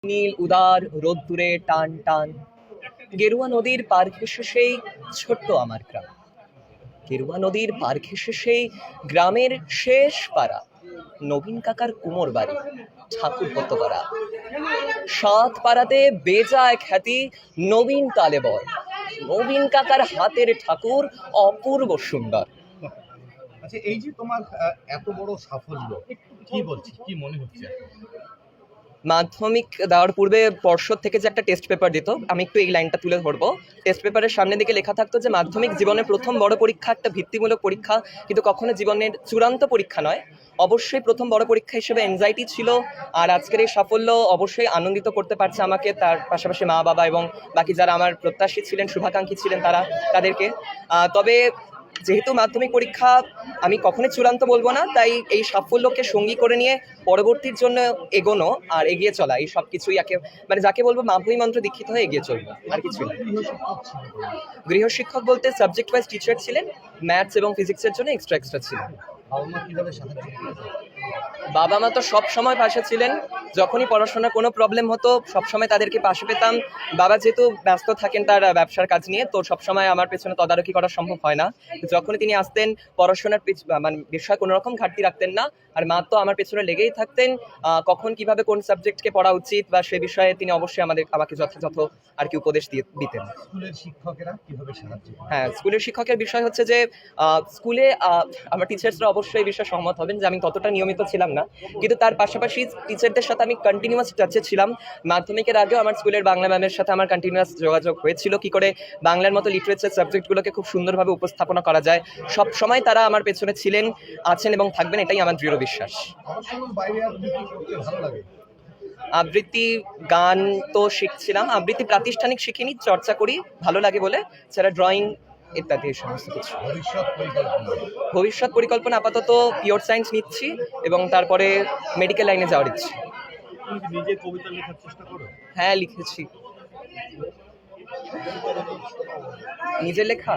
নীল উদার রোদ্দুরে টান টান গেরুয়া নদীর পার ঘেঁষে সেই ছোট্ট আমার গ্রাম। গেরুয়া নদীর পার ঘেঁষে সেই গ্রামের শেষ পাড়া নবীন কাকার কুমোর বাড়ি ঠাকুর করা। 7 পাড়াতে বেজায় খ্যাতি নবীন তালেবর। নবীন কাকার হাতের ঠাকুর অপূর্ব সুন্দর। আচ্ছা, এই যে তোমার এত বড় সাফল্য, কি বলছি, কি মনে হচ্ছে? মাধ্যমিক দেওয়ার পূর্বে পর্ষদ থেকে যে একটা টেস্ট পেপার দিত, আমি একটু এই লাইনটা তুলে ধরবো। টেস্ট পেপারের সামনের দিকে লেখা থাকতো যে মাধ্যমিক জীবনের প্রথম বড় পরীক্ষা একটা ভিত্তিমূলক পরীক্ষা, কিন্তু কখনো জীবনের চূড়ান্ত পরীক্ষা নয়। অবশ্যই প্রথম বড় পরীক্ষা হিসেবে এনজাইটি ছিল। আর আজকের এই সাফল্য অবশ্যই আনন্দিত করতে পারছে আমাকে, তার পাশাপাশি মা বাবা এবং বাকি যারা আমার প্রত্যাশী ছিলেন, শুভাকাঙ্ক্ষী ছিলেন তাদেরকে। তবে যেহেতু মাধ্যমিক পরীক্ষা আমি কখনোই চূড়ান্ত বলবো না, তাই এই সাফল্যকে সঙ্গী করে নিয়ে পরবর্তীর জন্য এগোনো আর এগিয়ে চলা, এই সব কিছুই মানে যাকে বলবো মাধ্যমিক মন্ত্র দীক্ষিত হয়ে এগিয়ে চলবো, আর কিছু না। গৃহশিক্ষক বলতে সাবজেক্ট ওয়াইজ টিচার ছিলেন, ম্যাথস এবং ফিজিক্সের জন্য এক্সট্রা ছিলেন। বাবা মা তো সব সময় পাশে ছিলেন। যখনই পড়াশোনার কোনো প্রবলেম হতো সবসময় তাদেরকে পাশে পেতাম। বাবা যেহেতু ব্যস্ত থাকেন তার ব্যবসার কাজ নিয়ে, তো সবসময় আমার পেছনে তদারকি করা সম্ভব হয় না। যখনই তিনি আসতেন পড়াশোনার মানে বিষয়ে কোনো রকম ঘাটতি রাখতেন না। আর মা তো আমার পেছনে লেগেই থাকতেন, কখন কিভাবে কোন সাবজেক্টকে পড়া উচিত বা সে বিষয়ে তিনি অবশ্যই আমাকে যথাযথ আর কি উপদেশ দিতেন। স্কুলের শিক্ষকেরা কিভাবে সাহায্য? হ্যাঁ, স্কুলের শিক্ষকের বিষয় হচ্ছে যে স্কুলে আমার টিচার্সরা অবশ্যই এই বিষয়ে সহমত হবেন যে আমি ততটা নিয়মিত ছিলাম না, কিন্তু তার পাশাপাশি টিচারদের সাথে আমি কন্টিনিউয়াস টাচে ছিলাম। মাধ্যমিকের আগেও আমার স্কুলের বাংলা ম্যামের সাথে আমার কন্টিনিউয়াস যোগাযোগ হয়েছিল, কি করে বাংলার মতো লিটারেচার সাবজেক্টগুলোকে খুব সুন্দরভাবে উপস্থাপনা করা যায়। সব সময় তারা আমার পেছনে ছিলেন, আছেন এবং থাকবেন, এটাই আমার দৃঢ় বিশ্বাস। আবৃত্তি গান তো শিখছিলাম, আবৃত্তি প্রাতিষ্ঠানিক শিখিনি, চর্চা করি ভালো লাগে বলে, যারা ড্রয়িং ইত্যাদি সমস্ত কিছু। ভবিষ্যৎ পরিকল্পনা আপাতত পিওর সায়েন্স নিচ্ছি এবং তারপরে মেডিকেল লাইনে যাওয়ার ইচ্ছে। হ্যাঁ, লিখেছি। নিজের লেখা